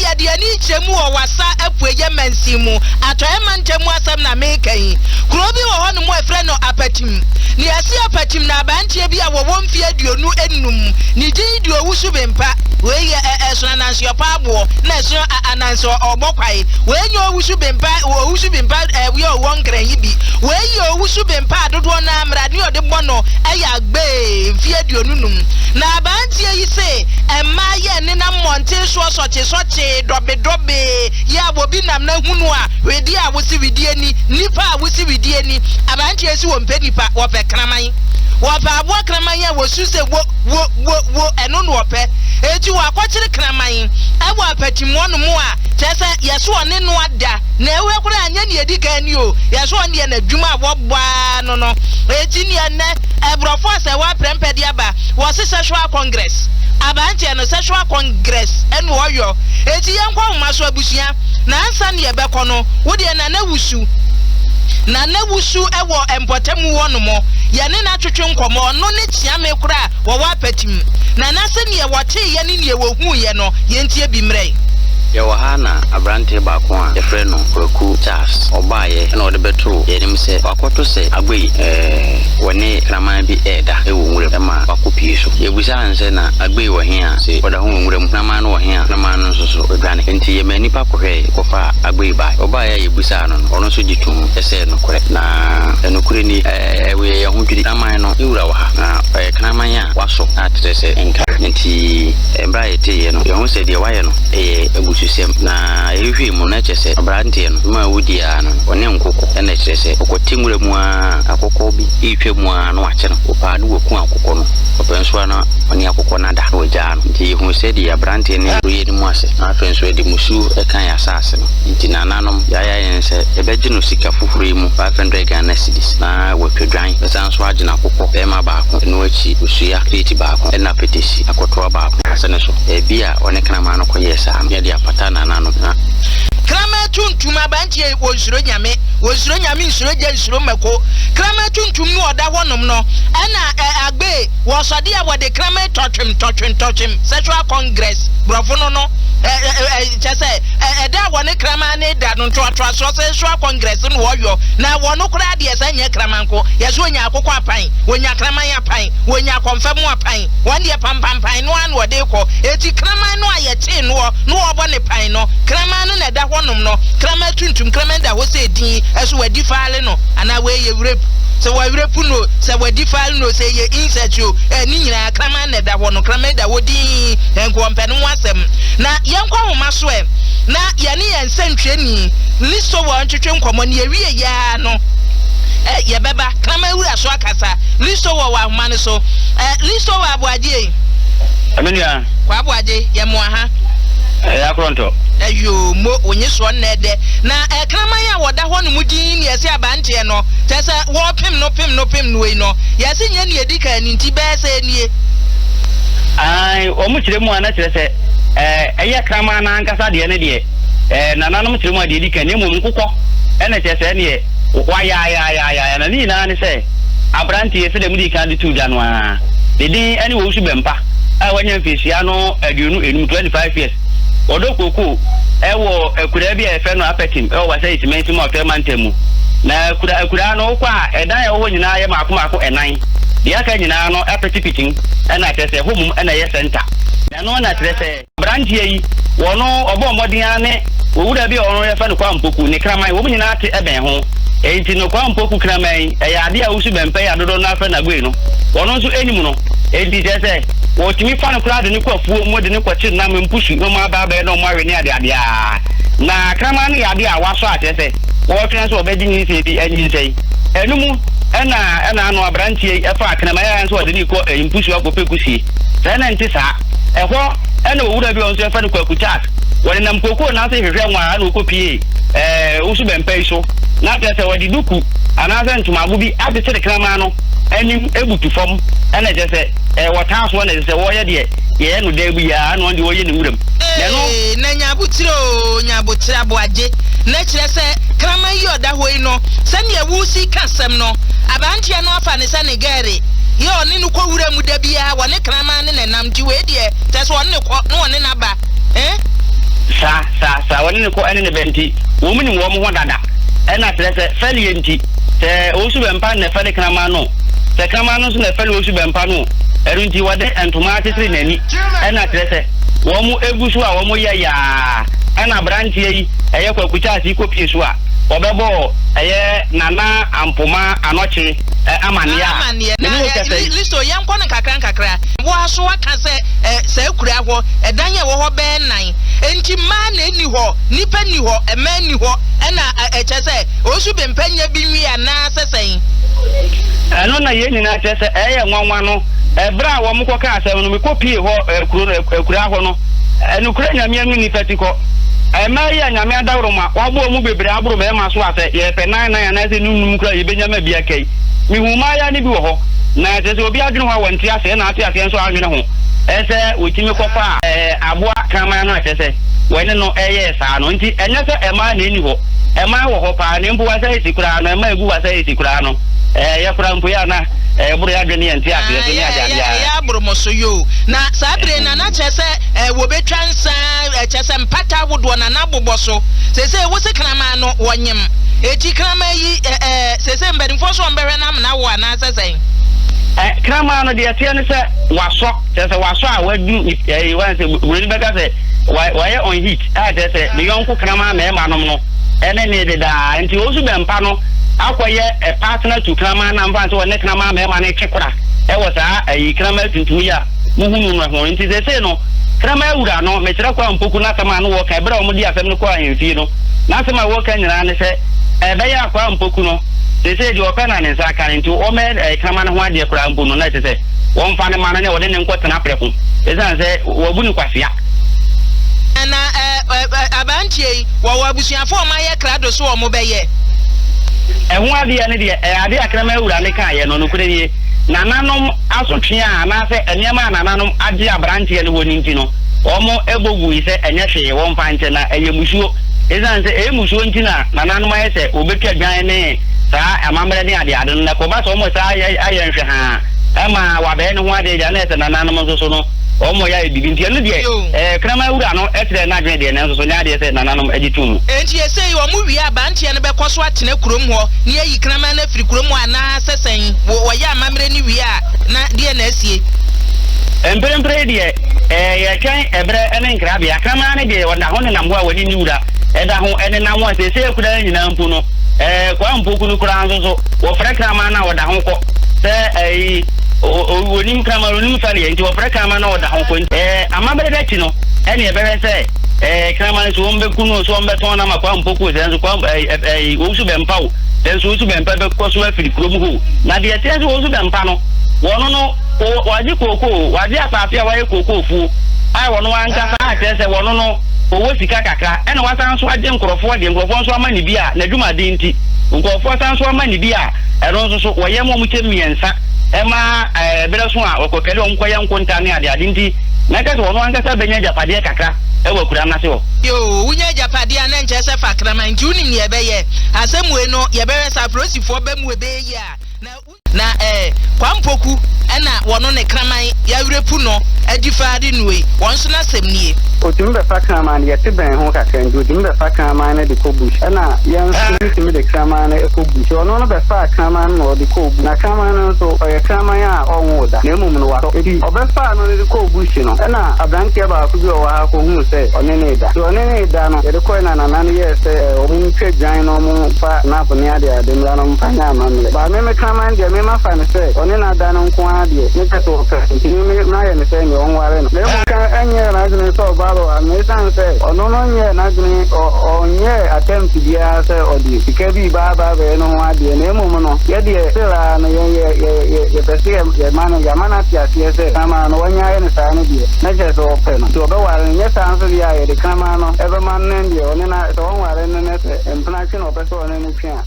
ya de ani chemu o wasa apueye mansimu atoye mantemu asem na mekan kuro bi wo ho no mo efre no apatim ni asi apatim na abantie bi a wo womfi aduonu enum ni din di owusu bempa we ye eso ananso paabo na eso ananso obokwai we nye owusu bempa we o wonkran yi bi we ye owusu bempa dodo na amra ni ode bono eya gbe mfi aduonu num na abantie yi se emma ye ne na monte soche dobe ya bobi nam na hunu a wedi a wosi widie ni nipa a wosi widie ni abantie si wo mpe nipa wo pe kraman wo pa abo kraman ya wo su se wo eno no ope eti wo akwachire kraman e wo apatimwo no mo a chese yeso one no ada na ewe kura anya ne edika ni o yeso one na dwuma wo baa no eti ni ene ebrofo se wa prempedi aba wo se sexual congress abantie no sexual congress enu oyo eti yenkwa maso abusia na ansa ne yebekọ no wo de na nawusu ewo empotemu wono mo ye ne na twetwe nkomo no ne tia me kura wo wa patim na se ne ye wote ye ne wo hu ye no ye ntie bi mrei Yohana abrante baako a efre no Kwaku Charles obaye na ode betro yenim se wakoto se agbe woni kraman bi eda ewo nwure ma wakopie so yebusa anse na agbe wo he a se oda ho nwure mu kraman no wo he a kraman no so odwane enti ye mani pa kohwe kofa agbe ba obaye yebusa no ono so jitu ese no kore na enukure ni we ye ho dwiri kraman no ewura wa ha na kraman ya waso atrese enka enti embra yete ye no ye ho se de waye no ebususem na ehwe mu na chese abrante no ma wudi ya no one nkoko na chese okotingure mu akoko bi ihwe mu no wache no opa no woku akoko no openso na oni akoko na da oja no nti hu se di abrante ne roye ni mu ase na afenso di musu ekan ya sase no nti nananom ya yense ebeji no sika fufuru mu 500 Ghana cedis na wotwadwan besanso agina akoko be ma baako no achi usuya kreti baako na petesi akoto baako asene so bia one kanama no koyesa no ya pata na nano krama tuntum abantie wonsuro nyame nsuro je nsuro mako krama tuntum no oda honom no na agbe wo sode a wo de krama totwem sexual congress brofo no chese eda wo ne krama ne da no to sexual congress no wo yo na wo no kura de esanye krama nko yeso onya akoko apan onya krama ya pan onya konfam apan won de pampampan no an wo de ko eti krama no ayete no wo ne pan no krama no na da honom no krama tuntum krama da ho se din eso wadi faale no ana we ye rape so we rape no so wadi faale no say ye insect yo ni nyina krama na da ho no krama da wo din enko mpe no asem na yenkwa homa so e na ye ne yensantwe ni listo wo ntwetwe nkomo ne ewie ya no ye beba krama wura so akasa listo wo wa homa ne so listo wo aboaje amenia kwa aboaje ye mo aha ya kronto ayo mo onye so na de na kraman ya woda ho no mudin ne yesi abante no tese wo pem no we no yesi nya ne edika ni nti be se nie ai o mu kire mu ana kire se eya kraman na nkasa de ne de na nanom kire mu de edika ne mu nkokọ ene tese ne wa ya na ni na ne se abrante yesi de mu di kan de tu ja no a de din ene wo su bempa wanya mfisia no aduonu enum 25 years odokoko ewo ekura bi efe no apetim wa say itimenti mo otemantem na ekura no kwa edan ya wo nyina ye maako enan de aka nyina no apetipitin na tese homum na ye center na no na tese branchie yi wono obo modin ane owura bi ono ye fa no kwa mpoku ne kraman wo nyina ate eben ho enti no kwa mpoku kraman ya ade a wusu bempa ya dodo na afa na gwe no wono nso enyim no enti tese wo timi fa no kra de ne kwafuo mo de ne kwachi na mempusu no ma ba ba no mo awe ne ade a na kraman ya ade a waso atese wo twen so obedi ni se bi anyi sei enumu ena no abrantie efa kraman ya nso de ni ko impusu akopekusi sai na nti sa eho ena owura bi onso efa no Kwaku Charles woni na mpoko na se hwehwe nwa na okopie usu bempa iso na tese wodi duku anaze ntumagu bi abese de kraman no enim ebutu fom ena tese wata so na tese wo ye de ye no da bu ya no de wo ye ne wuram na nyabutira boaje na kire se kraman yi oda hoi no se ne wusi kasem no abantia no afa ne se ne gere ye oni no ko wuram da bia woni kraman ne nam ti we de tese woni ko no woni na ba sa woni ne ko ene ne benti wo mu ni wo mu ho dada ena trese feli enti se osu bempa ne feli krama no se krama no so ne feli osu bempa no erunti wode entoma atitiri nani ena trese wo mu egusu a wo mu ye ya ena branch yi eye kwakucha asi kopie so a obebo eye nana ampoma anoche amania listo yankɔ ne kakra wo aso aka se kura hɔ edan ye wo hɔ be nan enti ma na eni hɔ nipa ni hɔ ema ni hɔ ɛna ɛkyɛ sɛ osu bempanya bi nwi ana sɛsɛn ɛno na ye nyina kyɛ sɛ ɛyɛ nwanwa no ɛbra wo mkɔ ka asɛm no mekɔpie hɔ kura hɔ no ɛno kura nyame anu ni fatiko ema ya nyame adawro ma wabo mu bebre abro be ma so ase ye pe nan na se nunum kura ye benyama bia kai mi huma ya ni bi wo ho na se obi adwene ho wanti ase na ate ase nso adwene ho ese otimi kofa aboa kama no ase wene no eye sa no nti enye se ema na eni ho ema wo ho pa ne mbu wa se sikura no ema egu wa se sikura no ye kura mpo ya na buru ya dwene nti ase se ni aja ya buru moso yo na sabre na na chese wo betwansa chese mpata wodo na na boboso sese wo se krama no wonyem eti krama yi sese mbedinfo so mbehwe na na wo na sesen krama no de atia ne se waso sese waso a wadu wan se buru beka se wa ye on heat sese de yonko krama ma ma no no ene ne de da nti wo su bempa no akoye a partner to krama na mfa so ne krama ma ne twekora wo saa krama tuntum ya muhunu no ho nti sese no krama ewura no me kira kwa mpoku na sama no wo ka bra mo di afem no kwa ahemfie no na sama wo ka nyina ne se be ya kwa mpoku no sese di opena ne nsa kan nti o me krama no ho ade kura mpo no na sese wo mfa ne ma no ne wo de ne nkotena preko esan se wo bu ni kwafia na abantie wo abusuafo ma ye krado so wo mo be ye ehun ade ne de ade akrama ewura ne kan ye no no kure ni nananom asotwe a na se eniema nananom age abrantie ne woni nti no omo ebogu ise enye hwe wo mfa nche na eyemusuo ezan se eyemusuo nti na nananom ayese obetwa dwan ne saa amamre ne ade no ko ba so omo saa aye nhwe ha ama wa be ne ho ade ja na ese nananom so no omo ya ebibi nti eno de krama wura no etre na dwen de ne so nya de se nananom agitum enti ese yi omo wi abantie ne be koso atene kurom ho ne yi krama na firi kurom ana sesen wo ya amamre ni wi a na de na asie embrembre de ye kan ebre ene nkra bia krama ne de wona ho ne nam ho a woni ni wura eda ho ene nam ho se kura nyina mpu no kwa mpoku no kura nso so wo fra krama na woda ho ko se woni krama woni mfali enti wo fra krama na woda ho ko amabere de ti no ene ebere se krama so won be kunu so won be ton na makwa mpoku se nso kwa wo su be mpawo se wo su be mpa be ko so afiri kurom ho na de te so wo su be mpa no wono no waji koko waji afafia waye koko fu ai wono wanka sa ate se wono no owo sika kakra ene wasan so ade nkrofo de nkrofo so amani bia na dwuma de nti nkrofo san so amani bia ero nso so woye mo mu miensa ema bere so a okokele onkoye nkonta ne ade ade nti na ka so wono wanka sa benya japade kakra e wakura na se wo yo wunya japade na nche se fakra man nti unim ye be ye asemwe no ye bere sa prosifo be mu be ye na kwampoku ena wono ne kraman ya wirepu no adifaade nuwe wonso na semnie otumi be fa kraman ye te ben ho kakra ndu otumi be fa kraman de ko bush ena yan simi de kraman e ko bush ono no be fa kraman no de ko bush na kraman no so ye kraman a onwo da na emum no wa edi obefa no de ko bush no ena abranke ba ku bi o wa ko hu se onene da so onene da no de ko na na ye se omu twa dwan no mu fa na fone ade ade mra no mfa nya amamle ba me kraman de me ma fa ne se onena da no nko ade ne ka to ka nti me na ye ne se ni onware no le mo ka enye na ne so ba amesan say onono nye na gni onye attempt dia say odi ikebi baba be no ade na emum no ye de sira no ye pese ye mana tia tia say kama no wanya ye ne sa no die na je so pe no to be ware nye san so dia ye de kama no ebe man ne die onena to ware ne ne se empna chi no pese onene twa